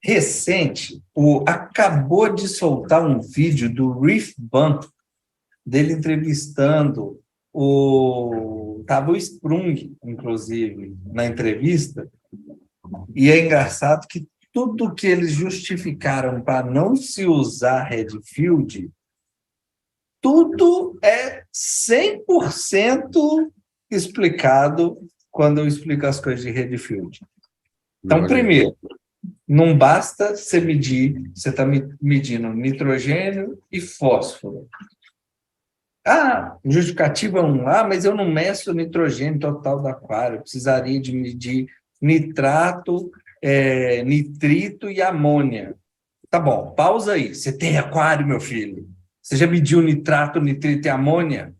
recente, acabou de soltar um vídeo do Riff Bump, dele entrevistando estava o Sprung, inclusive, na entrevista, e é engraçado que tudo que eles justificaram para não se usar Redfield, tudo é 100% explicado quando eu explico as coisas de Redfield. Então, primeiro, não basta você medir, você está medindo nitrogênio e fósforo. Justificativa 1. Mas eu não meço o nitrogênio total do aquário, eu precisaria de medir nitrato, nitrito e amônia. Tá bom, pausa aí. Você tem aquário, meu filho? Você já mediu nitrato, nitrito e amônia?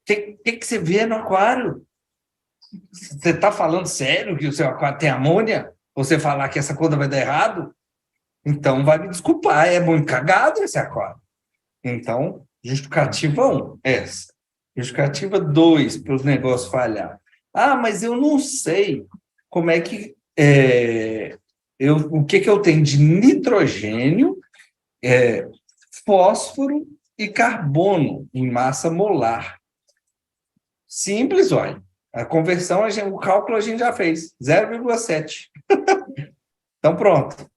O que você vê no aquário? Você está falando sério que o seu aquário tem amônia? Você falar que essa conta vai dar errado? Então, vai me desculpar, é muito cagado esse aquário. Então, justificativa 1, essa. Justificativa 2, para os negócios falhar. Mas eu não sei como é que... o que eu tenho de nitrogênio, fósforo e carbono em massa molar. Simples, olha. A conversão, o cálculo a gente já fez, 0,7. Então, pronto.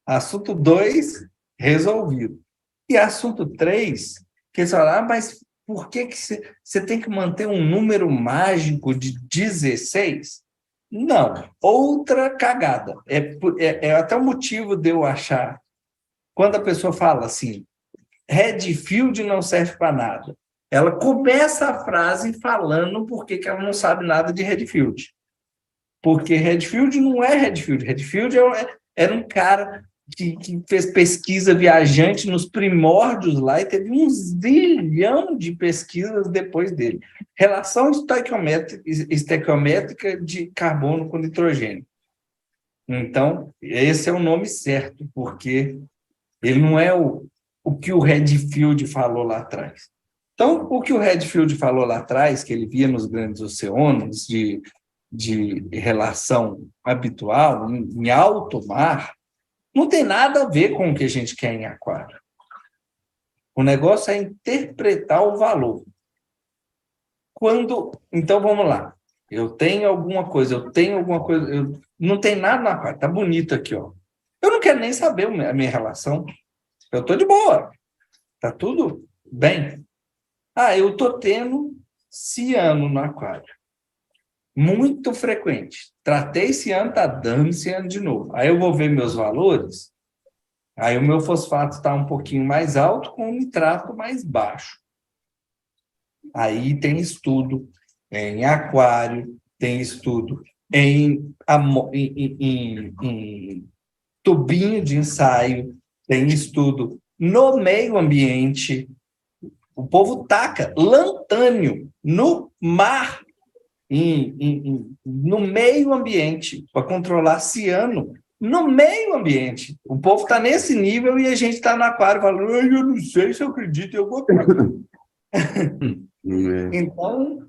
Assunto 2, resolvido. E assunto 3, que eles falaram, mas por que você tem que manter um número mágico de 16? Não, outra cagada. É até o motivo de eu achar, quando a pessoa fala assim, Redfield não serve para nada, ela começa a frase falando por que ela não sabe nada de Redfield. Porque Redfield não é Redfield. Redfield era um cara que fez pesquisa viajante nos primórdios lá e teve 1 zilhão de pesquisas depois dele. Relação estequiométrica de carbono com nitrogênio. Então, esse é o nome certo, porque ele não é o que o Redfield falou lá atrás. Então, o que o Redfield falou lá atrás, que ele via nos grandes oceanos de relação habitual, em alto mar, não tem nada a ver com o que a gente quer em aquário. O negócio é interpretar o valor. Então, vamos lá. Eu tenho alguma coisa, não tem nada no aquário, tá bonito aqui, ó. Eu não quero nem saber a minha relação. Eu estou de boa. Tá tudo bem. Eu estou tendo ciano no aquário. Muito frequente. Tratei esse ano, está dando ciano de novo. Aí eu vou ver meus valores, aí o meu fosfato está um pouquinho mais alto, com o nitrato mais baixo. Aí tem estudo em aquário, tem estudo em tubinho de ensaio, tem estudo no meio ambiente. O povo taca lantânio no mar, no meio ambiente, para controlar ciano, no meio ambiente. O povo está nesse nível e a gente está no aquário falando, eu não sei se eu acredito em alguma coisa. Então,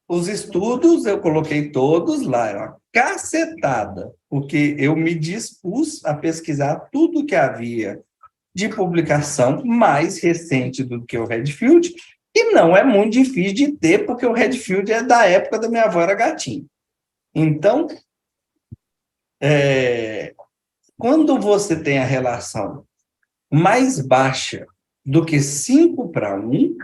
os estudos eu coloquei todos lá, é uma cacetada, porque eu me dispus a pesquisar tudo que havia de publicação mais recente do que o Redfield, e não é muito difícil de ter, porque o Redfield é da época da minha avó, era gatinho. Então, quando você tem a relação mais baixa do que 5:1,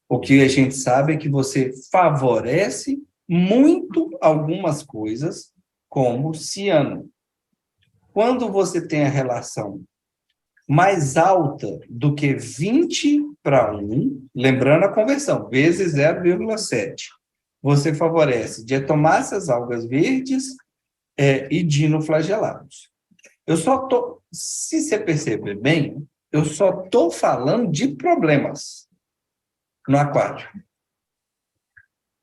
o que a gente sabe é que você favorece muito algumas coisas, como ciano. Quando você tem a relação mais alta do que 20:1, lembrando a conversão, vezes 0,7, você favorece diatomáceas, algas verdes e dinoflagelados. Se você perceber bem, eu só estou falando de problemas no aquário.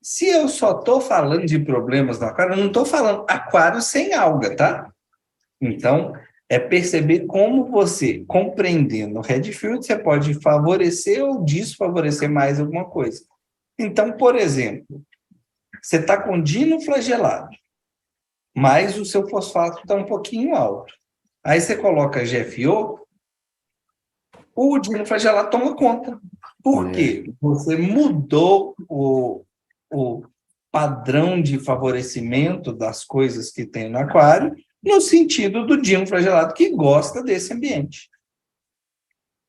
Se eu só estou falando de problemas no aquário, eu não estou falando aquário sem alga, tá? Então, é perceber como você, compreendendo o Redfield, você pode favorecer ou desfavorecer mais alguma coisa. Então, por exemplo, você está com dinoflagelado, mas o seu fosfato está um pouquinho alto. Aí você coloca GFO, o dinoflagelato toma conta. Por quê? Você mudou o padrão de favorecimento das coisas que tem no aquário, no sentido do dinoflagelato que gosta desse ambiente.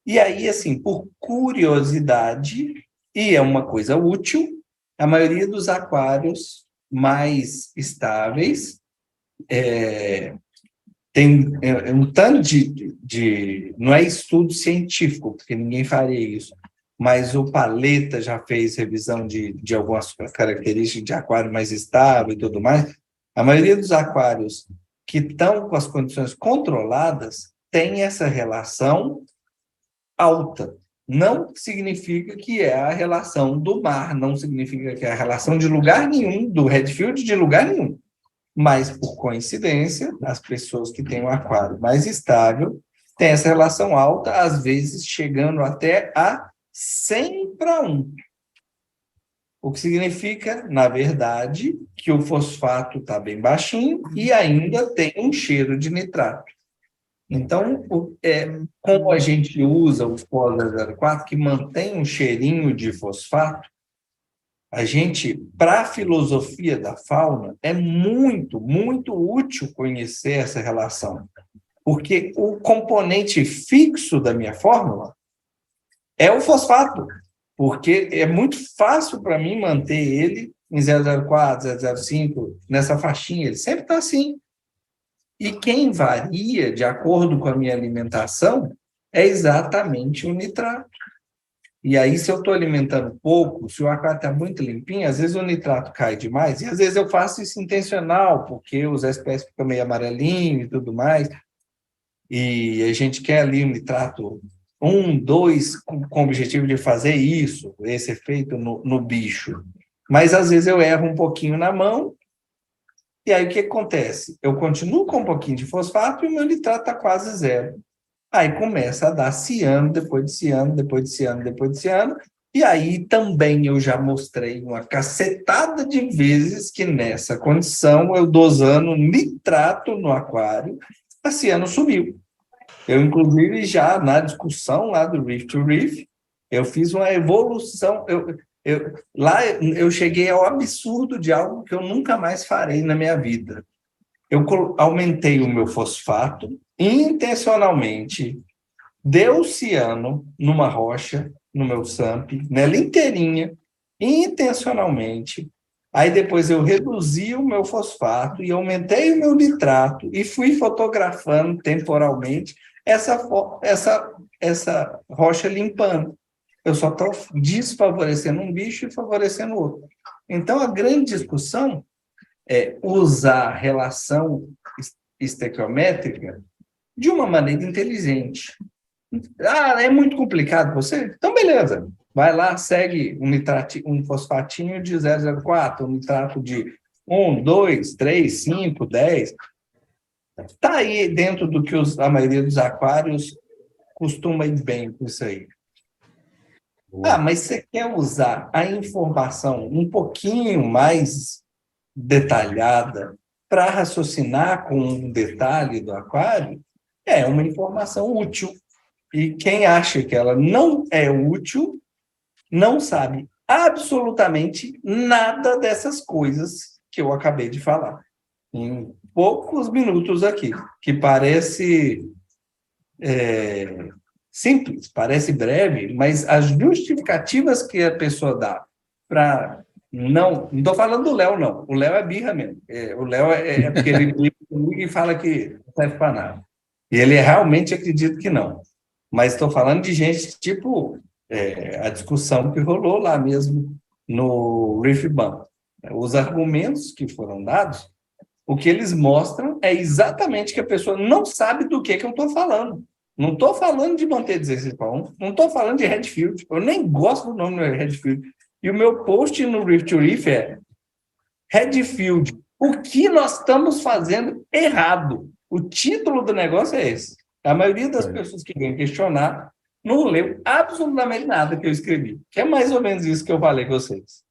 E aí, assim, por curiosidade, e é uma coisa útil, a maioria dos aquários mais estáveis tem um tanto não é estudo científico, porque ninguém faria isso, mas o Paleta já fez revisão de algumas características de aquário mais estável e tudo mais. A maioria dos aquários que estão com as condições controladas tem essa relação alta. Não significa que é a relação do mar, não significa que é a relação de lugar nenhum, do Redfield de lugar nenhum. Mas, por coincidência, as pessoas que têm um aquário mais estável têm essa relação alta, às vezes chegando até a 100:1. O que significa, na verdade, que o fosfato está bem baixinho e ainda tem um cheiro de nitrato. Então, como a gente usa o pós 004, que mantém um cheirinho de fosfato, a gente, para a filosofia da fauna, é muito, muito útil conhecer essa relação, porque o componente fixo da minha fórmula é o fosfato, porque é muito fácil para mim manter ele em 004, 005, nessa faixinha, ele sempre está assim. E quem varia, de acordo com a minha alimentação, é exatamente o nitrato. E aí, se eu estou alimentando pouco, se o aquário está muito limpinho, às vezes o nitrato cai demais, e às vezes eu faço isso intencional, porque os espécies ficam meio amarelinhos e tudo mais, e a gente quer ali um nitrato 1, 2, com o objetivo de fazer isso, esse efeito no bicho. Mas às vezes eu erro um pouquinho na mão, e aí o que acontece? Eu continuo com um pouquinho de fosfato e o meu nitrato está quase zero. Aí começa a dar ciano, depois de ciano, depois de ciano, depois de ciano. E aí também eu já mostrei uma cacetada de vezes que nessa condição eu dosando nitrato no aquário, a ciano sumiu. Eu, inclusive, já na discussão lá do Reef to Reef, eu fiz uma evolução. Lá eu cheguei ao absurdo de algo que eu nunca mais farei na minha vida. Eu aumentei o meu fosfato intencionalmente, deu ciano numa rocha, no meu SAMP, nela inteirinha, intencionalmente. Aí depois eu reduzi o meu fosfato e aumentei o meu nitrato e fui fotografando temporalmente essa rocha limpando. Eu só estou desfavorecendo um bicho e favorecendo o outro. Então, a grande discussão é usar a relação estequiométrica de uma maneira inteligente. Ah, é muito complicado para você? Então, beleza. Vai lá, segue um fosfatinho de 0,04, um nitrato de 1, 2, 3, 5, 10. Está aí dentro do que a maioria dos aquários costuma ir bem com isso aí. Ah, mas você quer usar a informação um pouquinho mais detalhada para raciocinar com um detalhe do aquário? É uma informação útil. E quem acha que ela não é útil, não sabe absolutamente nada dessas coisas que eu acabei de falar. Em poucos minutos aqui, que parece simples, parece breve, mas as justificativas que a pessoa dá para... Não estou falando do Léo, não. O Léo é birra mesmo. O Léo é porque ele briga comigo e fala que não serve para nada. E ele realmente acredita que não. Mas estou falando de gente tipo a discussão que rolou lá mesmo no Reef Bump. Os argumentos que foram dados, o que eles mostram é exatamente que a pessoa não sabe do que eu estou falando. Não estou falando de manter 16:1, não estou falando de Redfield, eu nem gosto do nome Redfield. E o meu post no Reef to Reef é Redfield, o que nós estamos fazendo errado? O título do negócio é esse. A maioria das pessoas que vêm questionar não leu absolutamente nada que eu escrevi. Que é mais ou menos isso que eu falei com vocês.